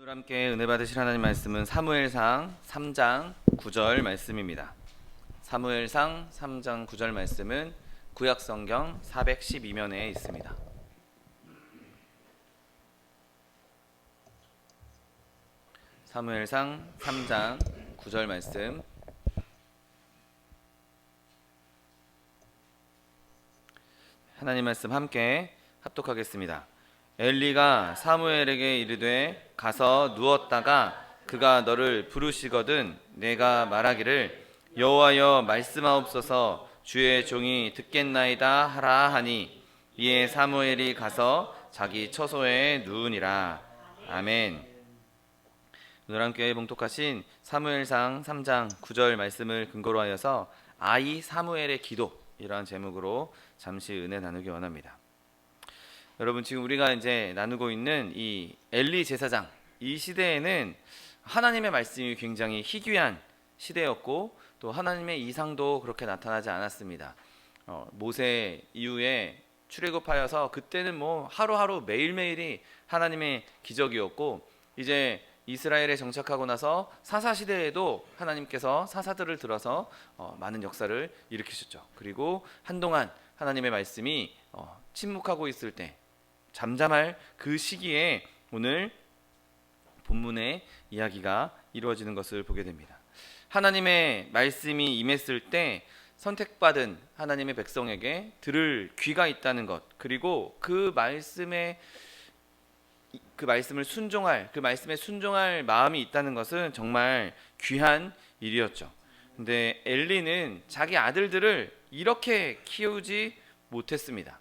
오늘 함께 은혜 받으실 하나님 말씀은 사무엘상 3장 9절 말씀입니다. 사무엘상 3장 9절 말씀은 구약성경 412면에 있습니다. 사무엘상 3장 9절 말씀, 하나님 말씀 함께 합독하겠습니다. 엘리가 사무엘에게 이르되 가서 누웠다가 그가 너를 부르시거든 내가 말하기를 여호와여 말씀하옵소서 주의 종이 듣겠나이다 하라 하니 이에 사무엘이 가서 자기 처소에 누우니라. 아멘. 오늘 함께 봉독하신 사무엘상 3장 9절 말씀을 근거로 하여서 아이 사무엘의 기도, 이러한 제목으로 잠시 은혜 나누기 원합니다. 여러분, 지금 우리가 이제 나누고 있는 이 엘리 제사장, 이 시대에는 하나님의 말씀이 굉장히 희귀한 시대였고 또 하나님의 이상도 그렇게 나타나지 않았습니다. 모세 이후에 출애굽하여서 그때는 뭐 하루하루 매일매일이 하나님의 기적이었고, 이제 이스라엘에 정착하고 나서 사사 시대에도 하나님께서 사사들을 들어서 많은 역사를 일으키셨죠. 그리고 한동안 하나님의 말씀이 침묵하고 있을 때, 잠잠할 그 시기에 오늘 본문의 이야기가 이루어지는 것을 보게 됩니다. 하나님의 말씀이 임했을 때 선택받은 하나님의 백성에게 들을 귀가 있다는 것, 그리고 그 말씀을 순종할 마음이 있다는 것은 정말 귀한 일이었죠. 근데 엘리는 자기 아들들을 이렇게 키우지 못했습니다.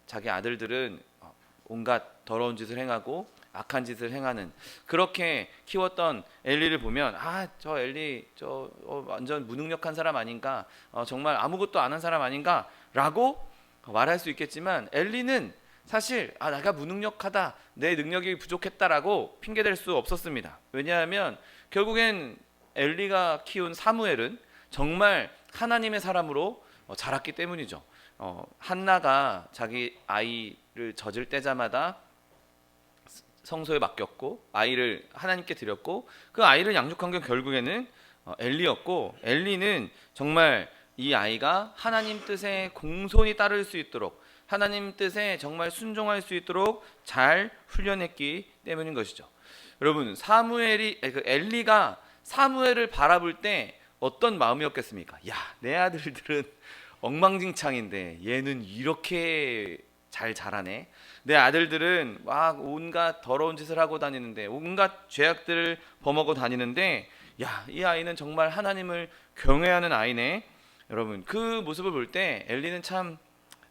자기 아들들은 온갖 더러운 짓을 행하고 악한 짓을 행하는, 그렇게 키웠던 엘리를 보면 저 엘리 완전 무능력한 사람 아닌가, 정말 아무것도 안 한 사람 아닌가 라고 말할 수 있겠지만, 엘리는 사실 내가 무능력하다, 내 능력이 부족했다라고 핑계댈 수 없었습니다. 왜냐하면 결국엔 엘리가 키운 사무엘은 정말 하나님의 사람으로 자랐기 때문이죠. 한나가 자기 아이를 젖을 때자마다 성소에 맡겼고 아이를 하나님께 드렸고, 그 아이를 양육한 게 결국에는 엘리였고, 엘리는 정말 이 아이가 하나님 뜻에 공손히 따를 수 있도록, 하나님 뜻에 정말 순종할 수 있도록 잘 훈련했기 때문인 것이죠. 여러분, 엘리가 사무엘을 바라볼 때 어떤 마음이었겠습니까? 내 아들들은 엉망진창인데 얘는 이렇게 잘 자라네. 내 아들들은 막 온갖 더러운 짓을 하고 다니는데, 온갖 죄악들을 범하고 다니는데, 이 아이는 정말 하나님을 경외하는 아이네. 여러분, 그 모습을 볼 때 엘리는 참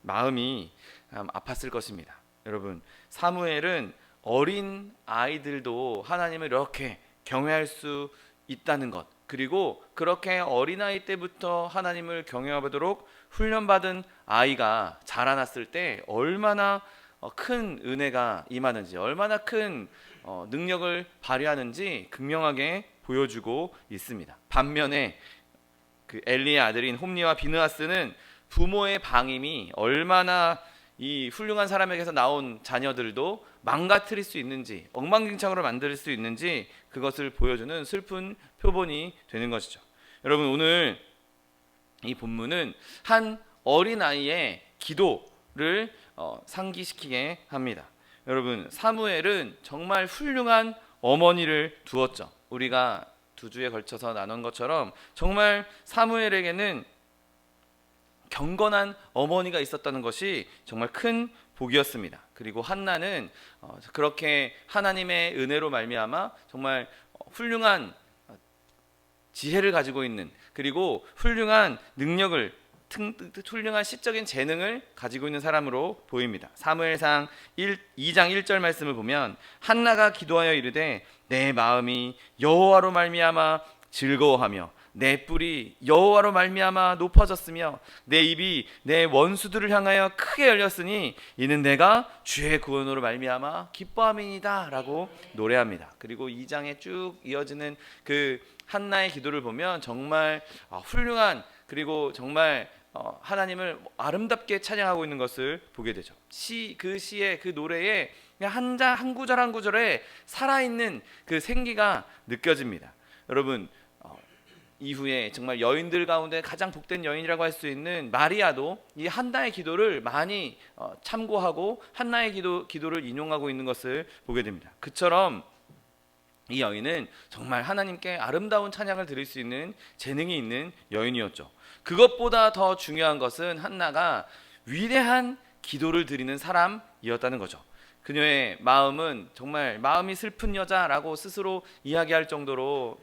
마음이 아팠을 것입니다. 여러분, 사무엘은 어린 아이들도 하나님을 이렇게 경외할 수 있다는 것, 그리고 그렇게 어린아이 때부터 하나님을 경외하도록 훈련받은 아이가 자라났을 때 얼마나 큰 은혜가 임하는지, 얼마나 큰 능력을 발휘하는지 극명하게 보여주고 있습니다. 반면에 그 엘리의 아들인 홈리와 비느하스는 부모의 방임이 얼마나 이 훌륭한 사람에게서 나온 자녀들도 망가뜨릴 수 있는지, 엉망진창으로 만들 수 있는지, 그것을 보여주는 슬픈 표본이 되는 것이죠. 여러분, 오늘 이 본문은 한 어린아이의 기도를 상기시키게 합니다. 여러분, 사무엘은 정말 훌륭한 어머니를 두었죠. 우리가 두 주에 걸쳐서 나눈 것처럼 정말 사무엘에게는 경건한 어머니가 있었다는 것이 정말 큰 복이었습니다. 그리고 한나는 그렇게 하나님의 은혜로 말미암아 정말 훌륭한 지혜를 가지고 있는, 그리고 훌륭한 능력을, 훌륭한 시적인 재능을 가지고 있는 사람으로 보입니다. 사무엘상 2장 1절 말씀을 보면 한나가 기도하여 이르되 내 마음이 여호와로 말미암아 즐거워하며 내 뿔이 여호와로 말미암아 높아졌으며 내 입이 내 원수들을 향하여 크게 열렸으니 이는 내가 주의 구원으로 말미암아 기뻐함이니이다 라고 노래합니다. 그리고 2장에 쭉 이어지는 그 한나의 기도를 보면 정말 훌륭한, 그리고 정말 하나님을 아름답게 찬양하고 있는 것을 보게 되죠. 그 시의 그 노래에 한 구절 한 구절에 살아있는 그 생기가 느껴집니다. 여러분, 이후에 정말 여인들 가운데 가장 복된 여인이라고 할 수 있는 마리아도 이 한나의 기도를 많이 참고하고 한나의 기도를 인용하고 있는 것을 보게 됩니다. 그처럼 이 여인은 정말 하나님께 아름다운 찬양을 드릴 수 있는 재능이 있는 여인이었죠. 그것보다 더 중요한 것은 한나가 위대한 기도를 드리는 사람이었다는 거죠. 그녀의 마음은 정말 마음이 슬픈 여자라고 스스로 이야기할 정도로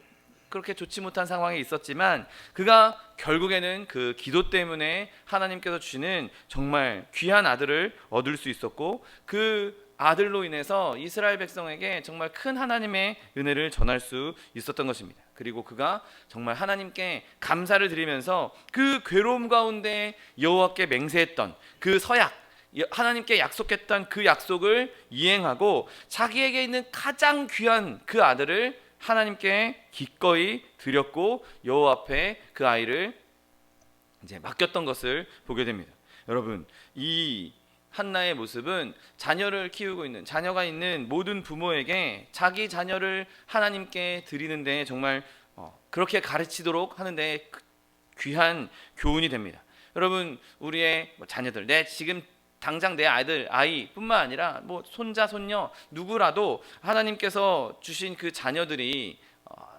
그렇게 좋지 못한 상황에 있었지만 그가 결국에는 그 기도 때문에 하나님께서 주시는 정말 귀한 아들을 얻을 수 있었고, 그 아들로 인해서 이스라엘 백성에게 정말 큰 하나님의 은혜를 전할 수 있었던 것입니다. 그리고 그가 정말 하나님께 감사를 드리면서 그 괴로움 가운데 여호와께 맹세했던 그 서약, 하나님께 약속했던 그 약속을 이행하고 자기에게 있는 가장 귀한 그 아들을 하나님께 기꺼이 드렸고 여호와 앞에 그 아이를 이제 맡겼던 것을 보게 됩니다. 여러분, 이 한나의 모습은 자녀를 키우고 있는, 자녀가 있는 모든 부모에게 자기 자녀를 하나님께 드리는데 정말 그렇게 가르치도록 하는데 귀한 교훈이 됩니다. 여러분, 우리의 자녀들, 지금 당장 내 아이뿐만 아니라 손자, 손녀 누구라도 하나님께서 주신 그 자녀들이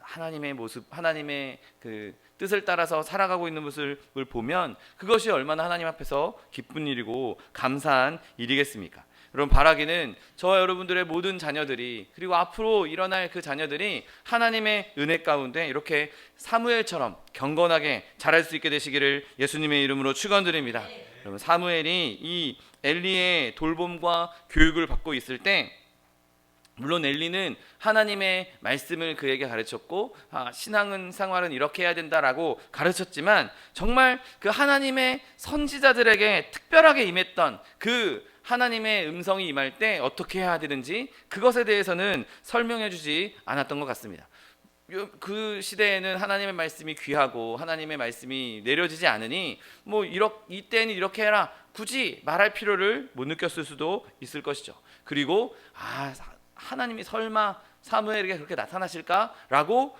하나님의 모습, 하나님의 그 뜻을 따라서 살아가고 있는 모습을 보면 그것이 얼마나 하나님 앞에서 기쁜 일이고 감사한 일이겠습니까? 여러분, 바라기는 저와 여러분들의 모든 자녀들이, 그리고 앞으로 일어날 그 자녀들이 하나님의 은혜 가운데 이렇게 사무엘처럼 경건하게 자랄 수 있게 되시기를 예수님의 이름으로 축원드립니다. 여러분, 사무엘이 이 엘리의 돌봄과 교육을 받고 있을 때, 물론 엘리는 하나님의 말씀을 그에게 가르쳤고 신앙생활은 이렇게 해야 된다라고 가르쳤지만, 정말 그 하나님의 선지자들에게 특별하게 임했던 그 하나님의 음성이 임할 때 어떻게 해야 되는지 그것에 대해서는 설명해 주지 않았던 것 같습니다. 그 시대에는 하나님의 말씀이 귀하고 하나님의 말씀이 내려지지 않으니 이때는 이렇게 해라, 굳이 말할 필요를 못 느꼈을 수도 있을 것이죠. 그리고 하나님이 설마 사무엘에게 그렇게 나타나실까라고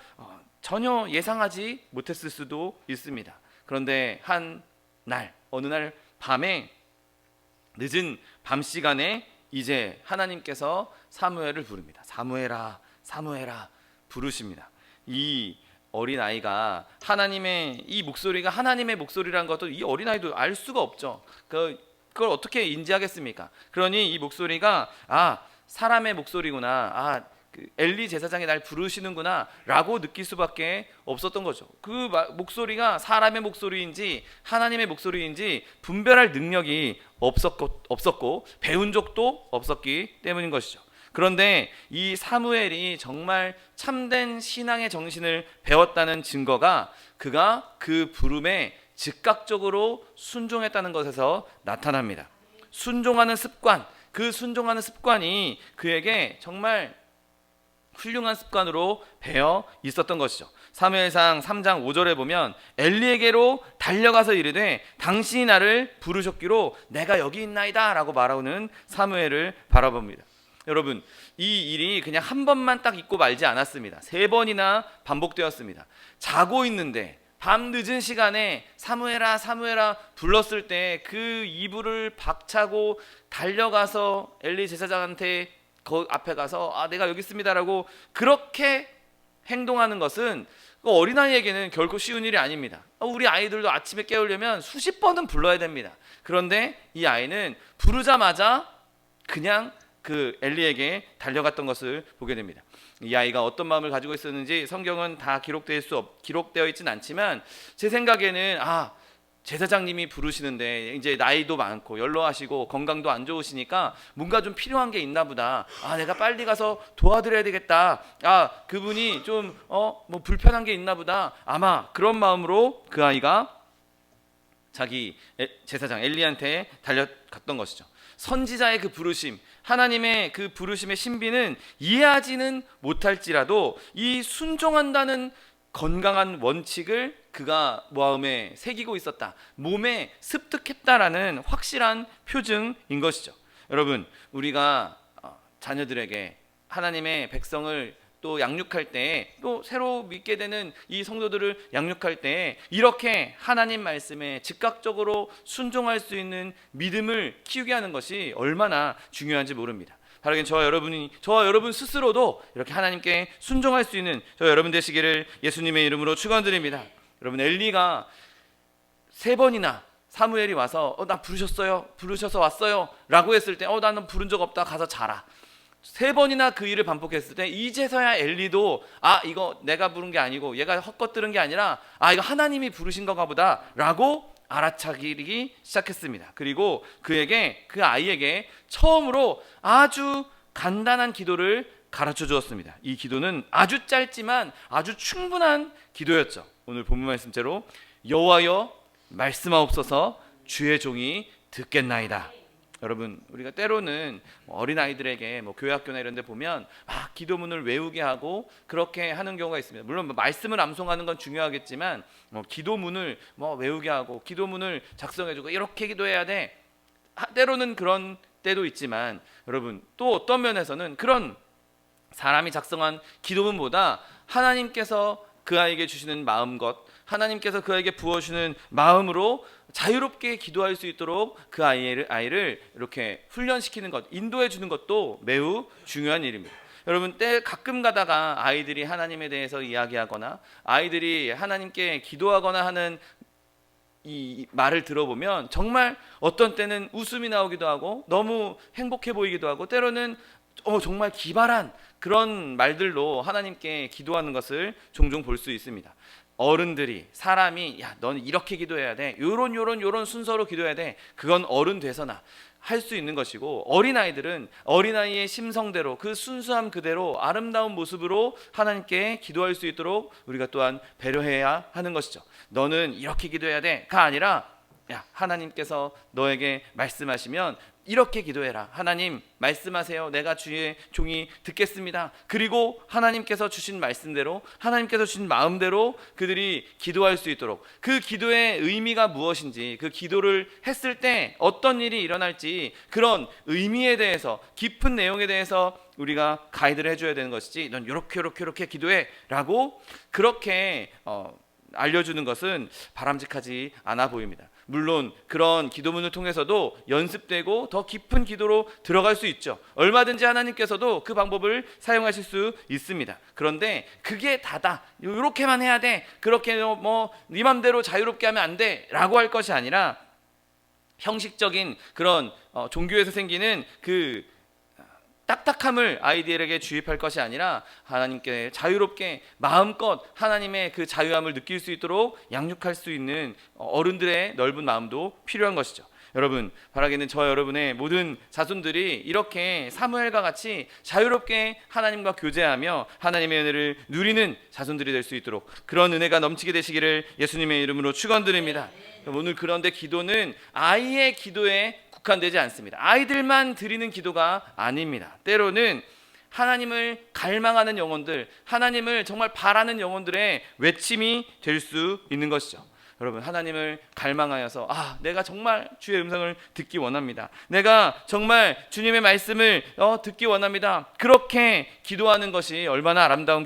전혀 예상하지 못했을 수도 있습니다. 그런데 어느 날 밤에, 늦은 밤 시간에 이제 하나님께서 사무엘을 부릅니다. 사무엘아, 사무엘아 부르십니다. 이 어린아이가 이 목소리가 하나님의 목소리라는 것도 이 어린아이도 알 수가 없죠. 그걸 어떻게 인지하겠습니까? 그러니 이 목소리가 사람의 목소리구나, 그 엘리 제사장이 날 부르시는구나 라고 느낄 수밖에 없었던 거죠. 그 목소리가 사람의 목소리인지 하나님의 목소리인지 분별할 능력이 없었고 배운 적도 없었기 때문인 것이죠. 그런데 이 사무엘이 정말 참된 신앙의 정신을 배웠다는 증거가 그가 그 부름에 즉각적으로 순종했다는 것에서 나타납니다. 순종하는 습관, 그 순종하는 습관이 그에게 정말 훌륭한 습관으로 배어 있었던 것이죠. 사무엘상 3장 5절에 보면 엘리에게로 달려가서 이르되 당신이 나를 부르셨기로 내가 여기 있나이다 라고 말하는 사무엘을 바라봅니다. 여러분, 이 일이 그냥 한 번만 딱 있고 말지 않았습니다. 3번이나 반복되었습니다. 자고 있는데 밤 늦은 시간에 사무엘아 사무엘아 불렀을 때 그 이불을 박차고 달려가서 엘리 제사장한테 그 앞에 가서 내가 여기 있습니다라고 그렇게 행동하는 것은 어린아이에게는 결코 쉬운 일이 아닙니다. 우리 아이들도 아침에 깨우려면 수십 번은 불러야 됩니다. 그런데 이 아이는 부르자마자 그냥 그 엘리에게 달려갔던 것을 보게 됩니다. 이 아이가 어떤 마음을 가지고 있었는지 성경은 다 기록되어 있진 않지만 제 생각에는 제사장님이 부르시는데 이제 나이도 많고 연로하시고 건강도 안 좋으시니까 뭔가 좀 필요한 게 있나 보다. 내가 빨리 가서 도와드려야 되겠다. 그분이 좀 불편한 게 있나 보다. 아마 그런 마음으로 그 아이가 자기 제사장 엘리한테 달려갔던 것이죠. 선지자의 그 부르심, 하나님의 그 부르심의 신비는 이해하지는 못할지라도 이 순종한다는 건강한 원칙을 그가 마음에 새기고 있었다, 몸에 습득했다라는 확실한 표징인 것이죠. 여러분, 우리가 자녀들에게 하나님의 백성을 또 양육할 때, 또 새로 믿게 되는 이 성도들을 양육할 때 이렇게 하나님 말씀에 즉각적으로 순종할 수 있는 믿음을 키우게 하는 것이 얼마나 중요한지 모릅니다. 바로 저와 여러분 스스로도 이렇게 하나님께 순종할 수 있는 저와 여러분 되시기를 예수님의 이름으로 축원드립니다. 여러분, 엘리가 3번이나 사무엘이 와서 나 부르셔서 왔어요 라고 했을 때 나는 부른 적 없다, 가서 자라. 3번이나 그 일을 반복했을 때 이제서야 엘리도 이거 내가 부른 게 아니고 얘가 헛것 들은 게 아니라 이거 하나님이 부르신 건가 보다 라고 알아차리기 시작했습니다. 그리고 그 아이에게 처음으로 아주 간단한 기도를 가르쳐 주었습니다. 이 기도는 아주 짧지만 아주 충분한 기도였죠. 오늘 본문 말씀대로 여호와여 말씀하옵소서, 주의 종이 듣겠나이다. 여러분, 우리가 때로는 어린아이들에게 교회학교나 이런 데 보면 기도문을 외우게 하고 그렇게 하는 경우가 있습니다. 물론 말씀을 암송하는 건 중요하겠지만 기도문을 외우게 하고 기도문을 작성해주고 이렇게 기도해야 돼, 때로는 그런 때도 있지만, 여러분, 또 어떤 면에서는 그런 사람이 작성한 기도문보다 하나님께서 그 아이에게 주시는 마음것, 하나님께서 그 아이에게 부어주시는 마음으로 자유롭게 기도할 수 있도록 그 아이를 이렇게 훈련시키는 것, 인도해 주는 것도 매우 중요한 일입니다. 여러분, 가끔 가다가 아이들이 하나님에 대해서 이야기하거나 아이들이 하나님께 기도하거나 하는 이 말을 들어보면 정말 어떤 때는 웃음이 나오기도 하고 너무 행복해 보이기도 하고, 때로는 정말 기발한 그런 말들로 하나님께 기도하는 것을 종종 볼 수 있습니다. 어른들이, 사람이 너는 이렇게 기도해야 돼, 요런 순서로 기도해야 돼, 그건 어른 돼서나 할 수 있는 것이고, 어린아이들은 어린아이의 심성대로 그 순수함 그대로 아름다운 모습으로 하나님께 기도할 수 있도록 우리가 또한 배려해야 하는 것이죠. 너는 이렇게 기도해야 돼가 아니라 하나님께서 너에게 말씀하시면 이렇게 기도해라. 하나님 말씀하세요. 내가 주의 종이 듣겠습니다. 그리고 하나님께서 주신 말씀대로, 하나님께서 주신 마음대로 그들이 기도할 수 있도록, 그 기도의 의미가 무엇인지, 그 기도를 했을 때 어떤 일이 일어날지, 그런 의미에 대해서, 깊은 내용에 대해서 우리가 가이드를 해줘야 되는 것이지, 넌 이렇게 기도해 라고 그렇게 알려주는 것은 바람직하지 않아 보입니다. 물론 그런 기도문을 통해서도 연습되고 더 깊은 기도로 들어갈 수 있죠. 얼마든지 하나님께서도 그 방법을 사용하실 수 있습니다. 그런데 그게 다다, 이렇게만 해야 돼, 그렇게 네 맘대로 자유롭게 하면 안 돼 라고 할 것이 아니라, 형식적인 그런 종교에서 생기는 그 딱딱함을 아이들에게 주입할 것이 아니라 하나님께 자유롭게 마음껏 하나님의 그 자유함을 느낄 수 있도록 양육할 수 있는 어른들의 넓은 마음도 필요한 것이죠. 여러분, 바라기는 저와 여러분의 모든 자손들이 이렇게 사무엘과 같이 자유롭게 하나님과 교제하며 하나님의 은혜를 누리는 자손들이 될 수 있도록 그런 은혜가 넘치게 되시기를 예수님의 이름으로 축원드립니다. 오늘 그런데 기도는 아이의 기도에 국한되지 않습니다. 아이들만 드리는 기도가 아닙니다. 때로는 하나님을 갈망하는 영혼들, 하나님을 정말 바라는 영혼들의 외침이 될 수 있는 것이죠. 여러분, 하나님을 갈망하여서 내가 정말 주의 음성을 듣기 원합니다, 내가 정말 주님의 말씀을 듣기 원합니다, 그렇게 기도하는 것이 얼마나 아름다운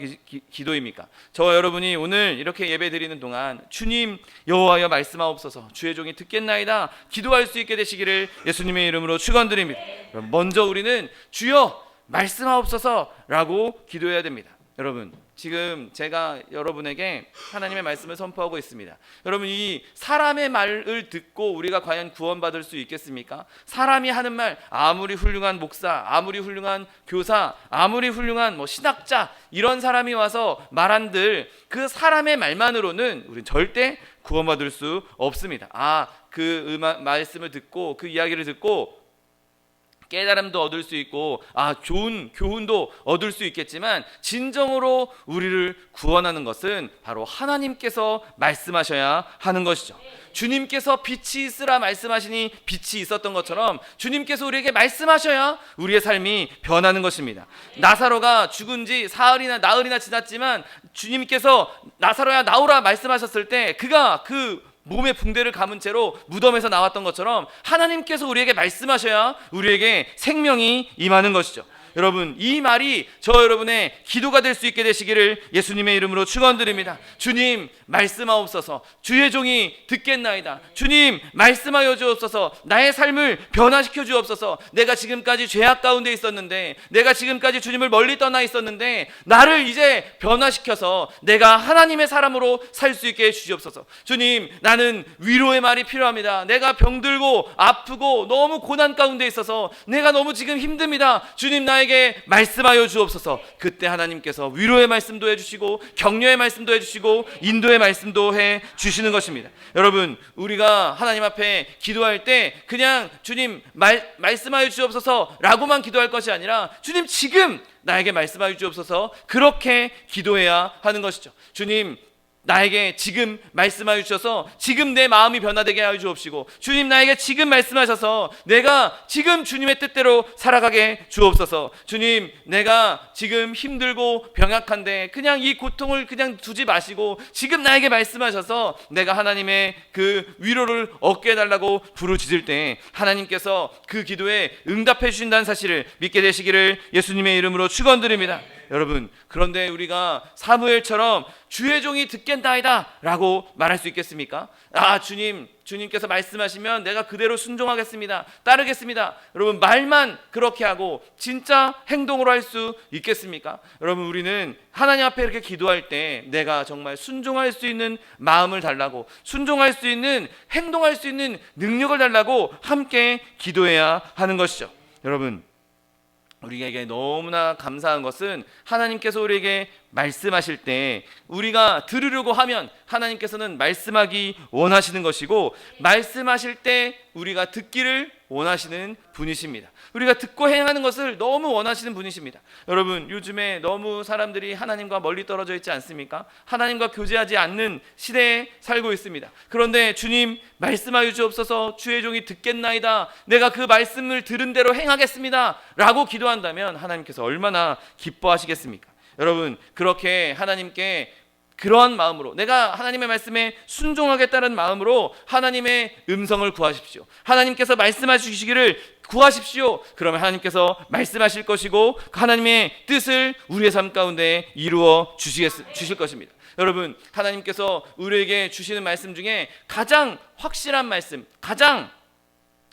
기도입니까? 저와 여러분이 오늘 이렇게 예배 드리는 동안 주님 여호와여 말씀하옵소서, 주의 종이 듣겠나이다 기도할 수 있게 되시기를 예수님의 이름으로 축원드립니다. 먼저 우리는 주여 말씀하옵소서라고 기도해야 됩니다. 여러분, 지금 제가 여러분에게 하나님의 말씀을 선포하고 있습니다. 여러분, 이 사람의 말을 듣고 우리가 과연 구원받을 수 있겠습니까? 사람이 하는 말, 아무리 훌륭한 목사, 아무리 훌륭한 교사, 아무리 훌륭한 신학자, 이런 사람이 와서 말한들 그 사람의 말만으로는 우리는 절대 구원받을 수 없습니다. 그 말씀을 듣고 그 이야기를 듣고 깨달음도 얻을 수 있고 좋은 교훈도 얻을 수 있겠지만 진정으로 우리를 구원하는 것은 바로 하나님께서 말씀하셔야 하는 것이죠. 주님께서 빛이 있으라 말씀하시니 빛이 있었던 것처럼 주님께서 우리에게 말씀하셔야 우리의 삶이 변하는 것입니다. 나사로가 죽은 지 사흘이나 나흘이나 지났지만 주님께서 나사로야 나오라 말씀하셨을 때 그가 그 몸에 붕대를 감은 채로 무덤에서 나왔던 것처럼 하나님께서 우리에게 말씀하셔야 우리에게 생명이 임하는 것이죠. 여러분, 이 말이 저 여러분의 기도가 될 수 있게 되시기를 예수님의 이름으로 축원드립니다. 주님 말씀하옵소서. 주의 종이 듣겠나이다. 주님 말씀하여 주옵소서. 나의 삶을 변화시켜 주옵소서. 내가 지금까지 죄악 가운데 있었는데, 내가 지금까지 주님을 멀리 떠나 있었는데 나를 이제 변화시켜서 내가 하나님의 사람으로 살 수 있게 해 주시옵소서. 주님, 나는 위로의 말이 필요합니다. 내가 병들고 아프고 너무 고난 가운데 있어서 내가 너무 지금 힘듭니다. 주님, 나에게 말씀하여 주옵소서. 그때 하나님께서 위로의 말씀도 해주시고 격려의 말씀도 해주시고 인도의 말씀도 해주시는 것입니다. 여러분, 우리가 하나님 앞에 기도할 때 그냥 주님 말씀하여 주옵소서 라고만 기도할 것이 아니라 주님 지금 나에게 말씀하여 주옵소서, 그렇게 기도해야 하는 것이죠. 주님, 나에게 지금 말씀하여 주셔서 지금 내 마음이 변화되게 하여 주옵시고, 주님 나에게 지금 말씀하셔서 내가 지금 주님의 뜻대로 살아가게 주옵소서. 주님, 내가 지금 힘들고 병약한데 그냥 이 고통을 그냥 두지 마시고 지금 나에게 말씀하셔서 내가 하나님의 그 위로를 얻게 해달라고 부르짖을 때 하나님께서 그 기도에 응답해 주신다는 사실을 믿게 되시기를 예수님의 이름으로 축원드립니다. 여러분, 그런데 우리가 사무엘처럼 주의 종이 듣겠나이다 라고 말할 수 있겠습니까? 주님께서 말씀하시면 내가 그대로 순종하겠습니다, 따르겠습니다. 여러분, 말만 그렇게 하고 진짜 행동으로 할 수 있겠습니까? 여러분, 우리는 하나님 앞에 이렇게 기도할 때 내가 정말 순종할 수 있는 마음을 달라고, 순종할 수 있는, 행동할 수 있는 능력을 달라고 함께 기도해야 하는 것이죠. 여러분, 우리에게 너무나 감사한 것은 하나님께서 우리에게 말씀하실 때 우리가 들으려고 하면 하나님께서는 말씀하기 원하시는 것이고, 말씀하실 때 우리가 듣기를 원하시는 분이십니다. 우리가 듣고 행하는 것을 너무 원하시는 분이십니다. 여러분, 요즘에 너무 사람들이 하나님과 멀리 떨어져 있지 않습니까? 하나님과 교제하지 않는 시대에 살고 있습니다. 그런데 주님 말씀하여 주옵소서, 주의 종이 듣겠나이다, 내가 그 말씀을 들은 대로 행하겠습니다 라고 기도한다면 하나님께서 얼마나 기뻐하시겠습니까? 여러분, 그렇게 하나님께 그러한 마음으로, 내가 하나님의 말씀에 순종하겠다는 마음으로 하나님의 음성을 구하십시오. 하나님께서 말씀하시기를 구하십시오. 그러면 하나님께서 말씀하실 것이고 하나님의 뜻을 우리의 삶 가운데 이루어 주실 것입니다. 여러분, 하나님께서 우리에게 주시는 말씀 중에 가장 확실한 말씀, 가장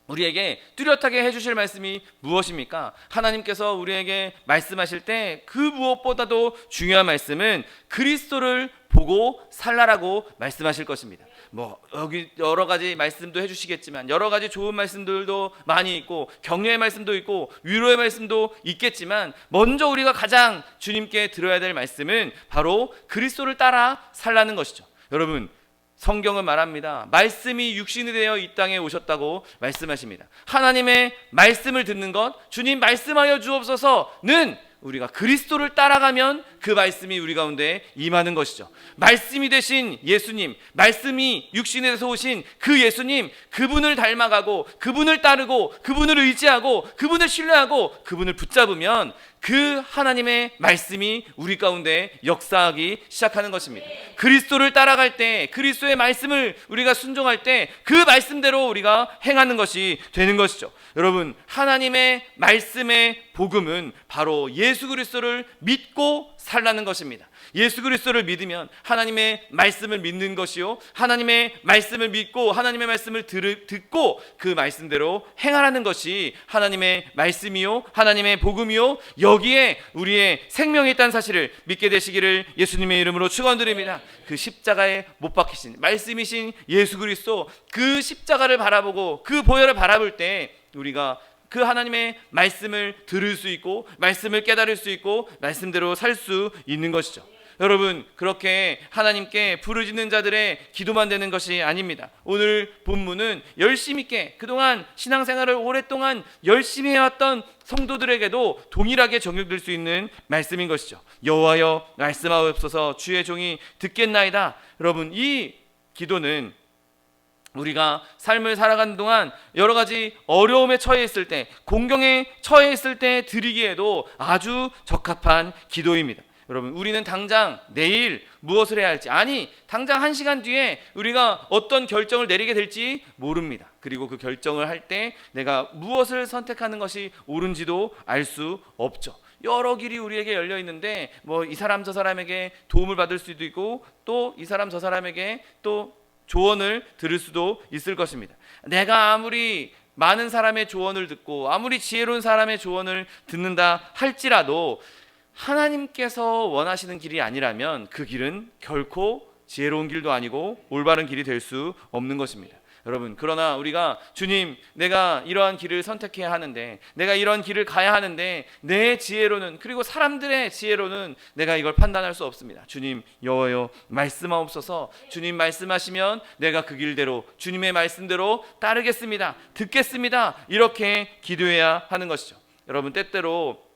우리에게 뚜렷하게 해주실 말씀이 무엇입니까? 하나님께서 우리에게 말씀하실 때 그 무엇보다도 중요한 말씀은 그리스도를 보고 살라라고 말씀하실 것입니다. 여기 여러 가지 말씀도 해주시겠지만, 여러 가지 좋은 말씀들도 많이 있고 격려의 말씀도 있고 위로의 말씀도 있겠지만, 먼저 우리가 가장 주님께 들어야 될 말씀은 바로 그리스도를 따라 살라는 것이죠. 여러분, 성경은 말합니다. 말씀이 육신이 되어 이 땅에 오셨다고 말씀하십니다. 하나님의 말씀을 듣는 것, 주님 말씀하여 주옵소서는 우리가 그리스도를 따라가면 그 말씀이 우리 가운데 임하는 것이죠. 말씀이 되신 예수님, 말씀이 육신에서 오신 그 예수님, 그분을 닮아가고 그분을 따르고 그분을 의지하고 그분을 신뢰하고 그분을 붙잡으면 그 하나님의 말씀이 우리 가운데 역사하기 시작하는 것입니다. 그리스도를 따라갈 때, 그리스도의 말씀을 우리가 순종할 때 그 말씀대로 우리가 행하는 것이 되는 것이죠. 여러분, 하나님의 말씀의 복음은 바로 예수 그리스도를 믿고 살라는 것입니다. 예수 그리스도를 믿으면 하나님의 말씀을 믿는 것이요, 하나님의 말씀을 믿고 하나님의 말씀을 듣고 그 말씀대로 행하라는 것이 하나님의 말씀이요, 하나님의 복음이요, 여기에 우리의 생명이 있다는 사실을 믿게 되시기를 예수님의 이름으로 축원드립니다. 그 십자가에 못 박히신 말씀이신 예수 그리스도, 그 십자가를 바라보고 그 보혈을 바라볼 때 우리가 그 하나님의 말씀을 들을 수 있고 말씀을 깨달을 수 있고 말씀대로 살 수 있는 것이죠. 여러분, 그렇게 하나님께 부르짖는 자들의 기도만 되는 것이 아닙니다. 오늘 본문은 열심 있게 그동안 신앙생활을 오랫동안 열심히 해왔던 성도들에게도 동일하게 적용될 수 있는 말씀인 것이죠. 여호와여 말씀하옵소서, 주의 종이 듣겠나이다. 여러분, 이 기도는 우리가 삶을 살아가는 동안 여러 가지 어려움에 처해 있을 때, 공경에 처해 있을 때 드리기에도 아주 적합한 기도입니다. 여러분, 우리는 당장 내일 무엇을 해야 할지, 아니 당장 1시간 뒤에 우리가 어떤 결정을 내리게 될지 모릅니다. 그리고 그 결정을 할 때 내가 무엇을 선택하는 것이 옳은지도 알 수 없죠. 여러 길이 우리에게 열려 있는데 뭐 이 사람 저 사람에게 도움을 받을 수도 있고 또 이 사람 저 사람에게 또 조언을 들을 수도 있을 것입니다. 내가 아무리 많은 사람의 조언을 듣고 아무리 지혜로운 사람의 조언을 듣는다 할지라도 하나님께서 원하시는 길이 아니라면 그 길은 결코 지혜로운 길도 아니고 올바른 길이 될 수 없는 것입니다. 여러분, 그러나 우리가 주님, 내가 이러한 길을 선택해야 하는데, 내가 이런 길을 가야 하는데 내 지혜로는, 그리고 사람들의 지혜로는 내가 이걸 판단할 수 없습니다. 주님, 여호와여 말씀하옵소서. 주님 말씀하시면 내가 그 길대로, 주님의 말씀대로 따르겠습니다, 듣겠습니다, 이렇게 기도해야 하는 것이죠. 여러분, 때때로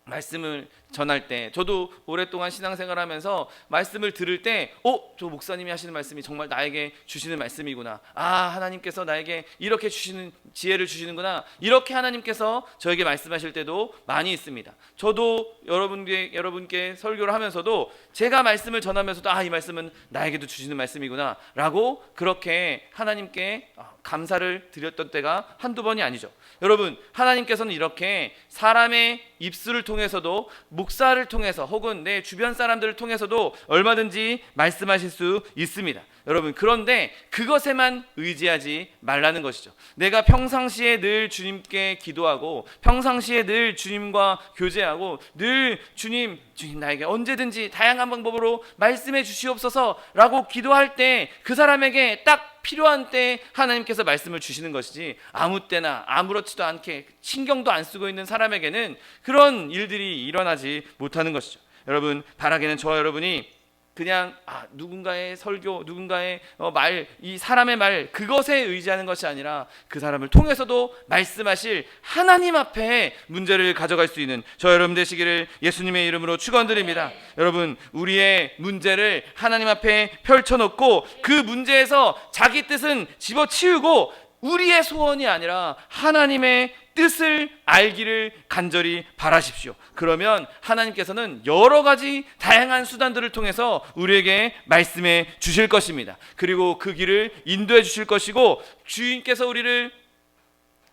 말씀을 전할 때, 저도 오랫동안 신앙생활하면서 말씀을 들을 때 저 목사님이 하시는 말씀이 정말 나에게 주시는 말씀이구나, 하나님께서 나에게 이렇게 주시는 지혜를 주시는구나, 이렇게 하나님께서 저에게 말씀하실 때도 많이 있습니다. 저도 여러분께 설교를 하면서도 제가 말씀을 전하면서도 이 말씀은 나에게도 주시는 말씀이구나 라고 그렇게 하나님께 감사를 드렸던 때가 한두 번이 아니죠. 여러분, 하나님께서는 이렇게 사람의 입술을 통해서도, 목사를 통해서, 혹은 내 주변 사람들을 통해서도 얼마든지 말씀하실 수 있습니다. 여러분, 그런데 그것에만 의지하지 말라는 것이죠. 내가 평상시에 늘 주님께 기도하고 평상시에 늘 주님과 교제하고 늘 주님 나에게 언제든지 다양한 방법으로 말씀해 주시옵소서 라고 기도할 때 그 사람에게 딱 필요한 때 하나님께서 말씀을 주시는 것이지, 아무 때나 아무렇지도 않게 신경도 안 쓰고 있는 사람에게는 그런 일들이 일어나지 못하는 것이죠. 여러분, 바라기는 저와 여러분이 그냥 누군가의 설교, 누군가의 말, 이 사람의 말, 그것에 의지하는 것이 아니라 그 사람을 통해서도 말씀하실 하나님 앞에 문제를 가져갈 수 있는 저 여러분 되시기를 예수님의 이름으로 축원드립니다. 여러분, 우리의 문제를 하나님 앞에 펼쳐놓고 그 문제에서 자기 뜻은 집어치우고 우리의 소원이 아니라 하나님의 뜻을 알기를 간절히 바라십시오. 그러면 하나님께서는 여러 가지 다양한 수단들을 통해서 우리에게 말씀해 주실 것입니다. 그리고 그 길을 인도해 주실 것이고, 주님께서 우리를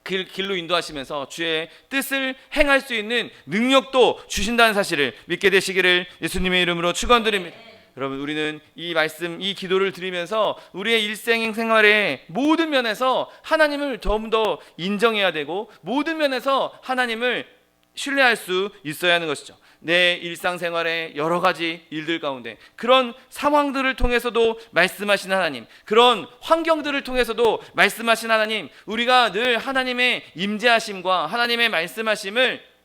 길로 인도하시면서 주의 뜻을 행할 수 있는 능력도 주신다는 사실을 믿게 되시기를 예수님의 이름으로 축원드립니다. 여러분, 우리는 이 말씀, 이 기도를 드리면서 우리의 일생생활의 모든 면에서 하나님을 좀 더 인정해야 되고 모든 면에서 하나님을 신뢰할 수 있어야 하는 것이죠. 내 일상생활의 여러 가지 일들 가운데 그런 상황들을 통해서도 말씀하신 하나님, 그런 환경들을 통해서도 말씀하신 하나님, 우리가 늘 하나님의 임재하심과 하나님의 말씀하심을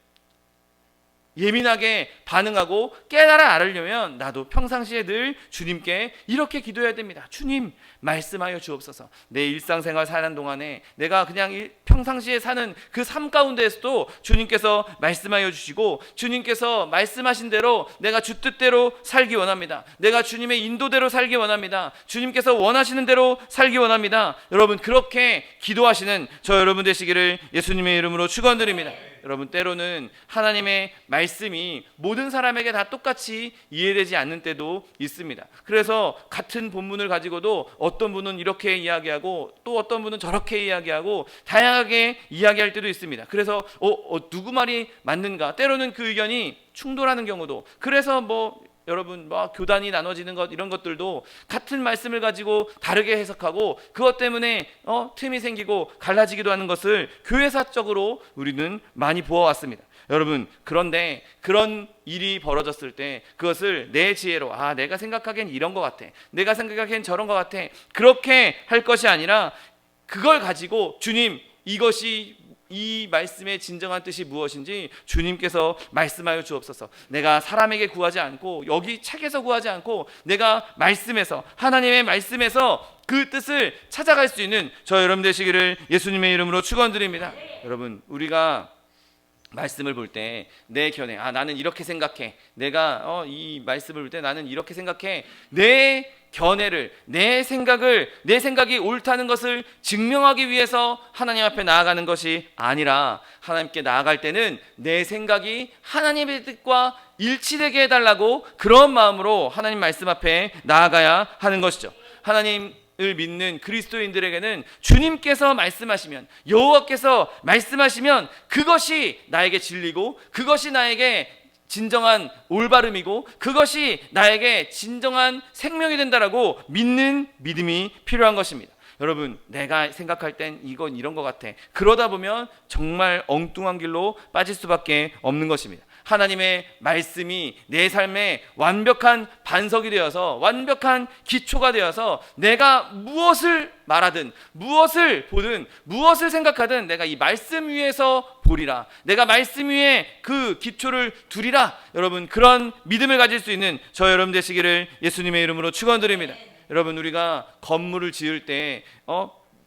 예민하게 반응하고 깨달아 알으려면 나도 평상시에 늘 주님께 이렇게 기도해야 됩니다. 주님 말씀하여 주옵소서. 내 일상생활 사는 동안에 내가 그냥 평상시에 사는 그 삶 가운데에서도 주님께서 말씀하여 주시고, 주님께서 말씀하신 대로 내가 주 뜻대로 살기 원합니다. 내가 주님의 인도대로 살기 원합니다. 주님께서 원하시는 대로 살기 원합니다. 여러분, 그렇게 기도하시는 저 여러분 되시기를 예수님의 이름으로 축원드립니다. 여러분, 때로는 하나님의 말씀이 모든 사람에게 다 똑같이 이해되지 않는 때도 있습니다. 그래서 같은 본문을 가지고도 어떤 분은 이렇게 이야기하고 또 어떤 분은 저렇게 이야기하고 다양하게 이야기할 때도 있습니다. 그래서 누구 말이 맞는가? 때로는 그 의견이 충돌하는 경우도, 그래서 여러분 교단이 나눠지는 것, 이런 것들도 같은 말씀을 가지고 다르게 해석하고 그것 때문에 틈이 생기고 갈라지기도 하는 것을 교회사적으로 우리는 많이 보아왔습니다. 여러분, 그런데 그런 일이 벌어졌을 때 그것을 내 지혜로 내가 생각하기엔 이런 것 같아, 내가 생각하기엔 저런 것 같아, 그렇게 할 것이 아니라 그걸 가지고 주님, 이것이 이 말씀의 진정한 뜻이 무엇인지 주님께서 말씀하여 주옵소서. 내가 사람에게 구하지 않고 여기 책에서 구하지 않고 내가 말씀에서, 하나님의 말씀에서 그 뜻을 찾아갈 수 있는 저 여러분 되시기를 예수님의 이름으로 축원드립니다. 여러분, 우리가 말씀을 볼 때 내 견해, 나는 이렇게 생각해, 내가 이 말씀을 볼 때 나는 이렇게 생각해, 내 견해를, 내 생각이 옳다는 것을 증명하기 위해서 하나님 앞에 나아가는 것이 아니라, 하나님께 나아갈 때는 내 생각이 하나님의 뜻과 일치되게 해달라고 그런 마음으로 하나님 말씀 앞에 나아가야 하는 것이죠. 하나님을 믿는 그리스도인들에게는 주님께서 말씀하시면, 여호와께서 말씀하시면 그것이 나에게 진리고, 그것이 나에게 진정한 올바름이고, 그것이 나에게 진정한 생명이 된다라고 믿는 믿음이 필요한 것입니다. 여러분, 내가 생각할 땐 이건 이런 것 같아, 그러다 보면 정말 엉뚱한 길로 빠질 수밖에 없는 것입니다. 하나님의 말씀이 내 삶에 완벽한 반석이 되어서, 완벽한 기초가 되어서 내가 무엇을 말하든, 무엇을 보든, 무엇을 생각하든 내가 이 말씀 위에서 보리라, 내가 말씀 위에 그 기초를 두리라. 여러분, 그런 믿음을 가질 수 있는 저 여러분 되시기를 예수님의 이름으로 축원드립니다. 여러분, 우리가 건물을 지을 때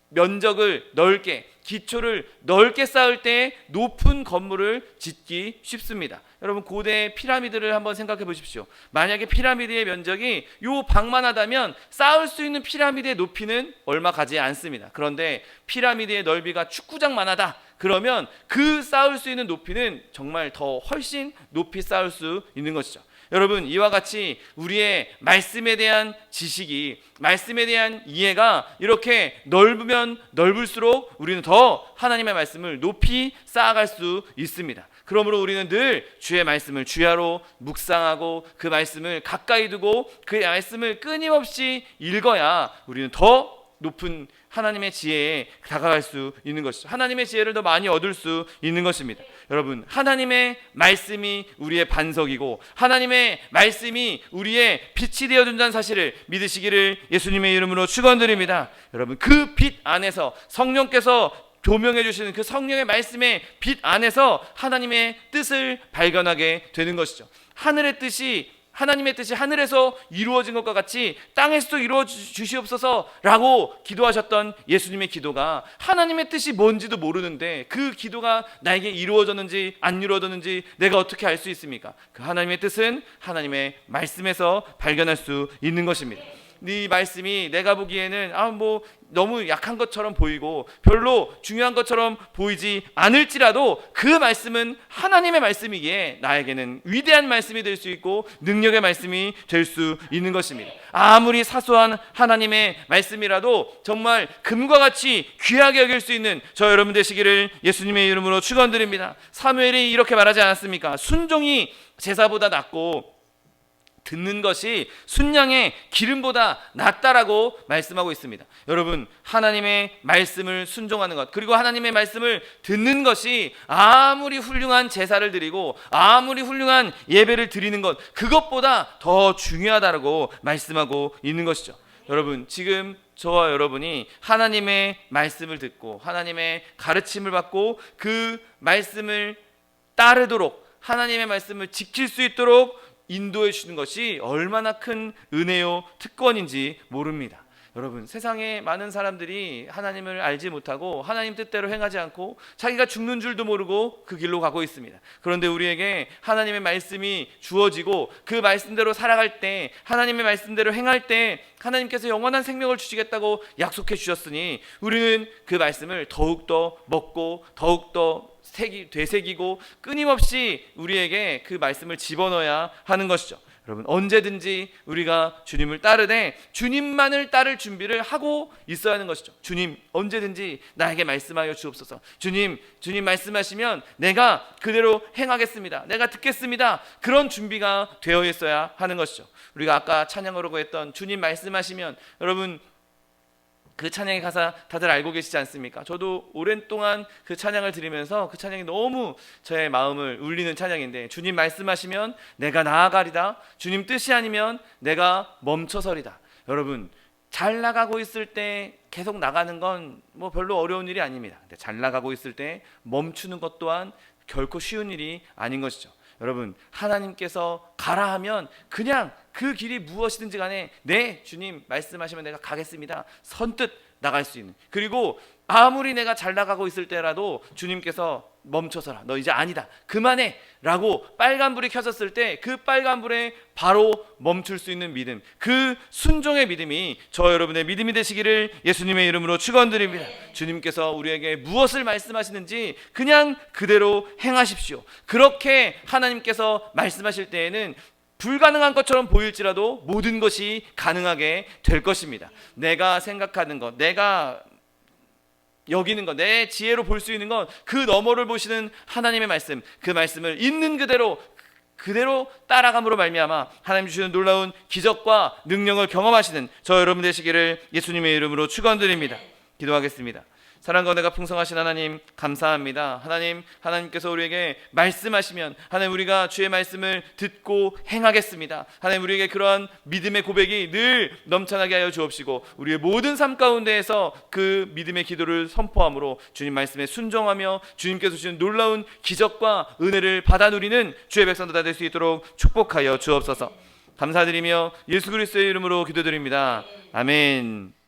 면적을 넓게, 기초를 넓게 쌓을 때 높은 건물을 짓기 쉽습니다. 여러분, 고대 피라미드를 한번 생각해 보십시오. 만약에 피라미드의 면적이 요 방만 하다면 쌓을 수 있는 피라미드의 높이는 얼마 가지 않습니다. 그런데 피라미드의 넓이가 축구장만 하다 그러면 그 쌓을 수 있는 높이는 정말 더 훨씬 높이 쌓을 수 있는 것이죠. 여러분, 이와 같이 우리의 말씀에 대한 지식이, 말씀에 대한 이해가 이렇게 넓으면 넓을수록 우리는 더 하나님의 말씀을 높이 쌓아갈 수 있습니다. 그러므로 우리는 늘 주의 말씀을 주야로 묵상하고 그 말씀을 가까이 두고 그 말씀을 끊임없이 읽어야 우리는 더 높은 하나님의 지혜에 다가갈 수 있는 것이죠. 하나님의 지혜를 더 많이 얻을 수 있는 것입니다. 여러분, 하나님의 말씀이 우리의 반석이고 하나님의 말씀이 우리의 빛이 되어준다는 사실을 믿으시기를 예수님의 이름으로 축원드립니다. 여러분, 그 빛 안에서 성령께서 조명해 주시는 그 성령의 말씀의 빛 안에서 하나님의 뜻을 발견하게 되는 것이죠. 하나님의 뜻이 하늘에서 이루어진 것과 같이 땅에서도 이루어 주시옵소서라고 기도하셨던 예수님의 기도가 하나님의 뜻이 뭔지도 모르는데 그 기도가 나에게 이루어졌는지 안 이루어졌는지 내가 어떻게 알 수 있습니까? 그 하나님의 뜻은 하나님의 말씀에서 발견할 수 있는 것입니다. 이 말씀이 내가 보기에는 너무 약한 것처럼 보이고 별로 중요한 것처럼 보이지 않을지라도 그 말씀은 하나님의 말씀이기에 나에게는 위대한 말씀이 될 수 있고 능력의 말씀이 될 수 있는 것입니다. 아무리 사소한 하나님의 말씀이라도 정말 금과 같이 귀하게 여길 수 있는 저 여러분 되시기를 예수님의 이름으로 축원드립니다. 사무엘이 이렇게 말하지 않았습니까? 순종이 제사보다 낫고 듣는 것이 순양의 기름보다 낫다라고 말씀하고 있습니다. 여러분, 하나님의 말씀을 순종하는 것, 그리고 하나님의 말씀을 듣는 것이 아무리 훌륭한 제사를 드리고 아무리 훌륭한 예배를 드리는 것, 그것보다 더 중요하다라고 말씀하고 있는 것이죠. 여러분, 지금 저와 여러분이 하나님의 말씀을 듣고 하나님의 가르침을 받고 그 말씀을 따르도록, 하나님의 말씀을 지킬 수 있도록 인도해 주시는 것이 얼마나 큰 은혜요 특권인지 모릅니다. 여러분, 세상에 많은 사람들이 하나님을 알지 못하고 하나님 뜻대로 행하지 않고 자기가 죽는 줄도 모르고 그 길로 가고 있습니다. 그런데 우리에게 하나님의 말씀이 주어지고 그 말씀대로 살아갈 때, 하나님의 말씀대로 행할 때 하나님께서 영원한 생명을 주시겠다고 약속해 주셨으니 우리는 그 말씀을 더욱더 먹고 더욱더 되새기고 끊임없이 우리에게 그 말씀을 집어넣어야 하는 것이죠. 여러분, 언제든지 우리가 주님을 따르되 주님만을 따를 준비를 하고 있어야 하는 것이죠. 주님, 언제든지 나에게 말씀하여 주옵소서. 주님 말씀하시면 내가 그대로 행하겠습니다. 내가 듣겠습니다. 그런 준비가 되어 있어야 하는 것이죠. 우리가 아까 찬양으로 했던 주님 말씀하시면, 여러분, 그 찬양의 가사 다들 알고 계시지 않습니까? 저도 오랜 동안 그 찬양을 들으면서 그 찬양이 너무 저의 마음을 울리는 찬양인데, 주님 말씀하시면 내가 나아가리다, 주님 뜻이 아니면 내가 멈춰서리다. 여러분, 잘 나가고 있을 때 계속 나가는 건 뭐 별로 어려운 일이 아닙니다. 근데 잘 나가고 있을 때 멈추는 것 또한 결코 쉬운 일이 아닌 것이죠. 여러분, 하나님께서 가라 하면 그냥 그 길이 무엇이든지 간에 네 주님 말씀하시면 내가 가겠습니다 선뜻 나갈 수 있는, 그리고 아무리 내가 잘 나가고 있을 때라도 주님께서 멈춰서라, 너 이제 아니다, 그만해 라고 빨간불이 켜졌을 때 그 빨간불에 바로 멈출 수 있는 믿음, 그 순종의 믿음이 저 여러분의 믿음이 되시기를 예수님의 이름으로 축원드립니다. 주님께서 우리에게 무엇을 말씀하시는지 그냥 그대로 행하십시오. 그렇게 하나님께서 말씀하실 때에는 불가능한 것처럼 보일지라도 모든 것이 가능하게 될 것입니다. 내가 생각하는 것, 내가 여기는 것, 내 지혜로 볼 수 있는 것, 그 너머를 보시는 하나님의 말씀, 그 말씀을 있는 그대로 따라감으로 말미암아 하나님 주시는 놀라운 기적과 능력을 경험하시는 저 여러분 되시기를 예수님의 이름으로 축원드립니다. 기도하겠습니다. 사랑과 은혜가 풍성하신 하나님 감사합니다. 하나님께서 우리에게 말씀하시면 하나님 우리가 주의 말씀을 듣고 행하겠습니다. 하나님 우리에게 그러한 믿음의 고백이 늘 넘쳐나게 하여 주옵시고 우리의 모든 삶 가운데에서 그 믿음의 기도를 선포함으로 주님 말씀에 순종하며 주님께서 주시는 놀라운 기적과 은혜를 받아 누리는 주의 백성들 다 될 수 있도록 축복하여 주옵소서. 감사드리며 예수 그리스도의 이름으로 기도드립니다. 아멘.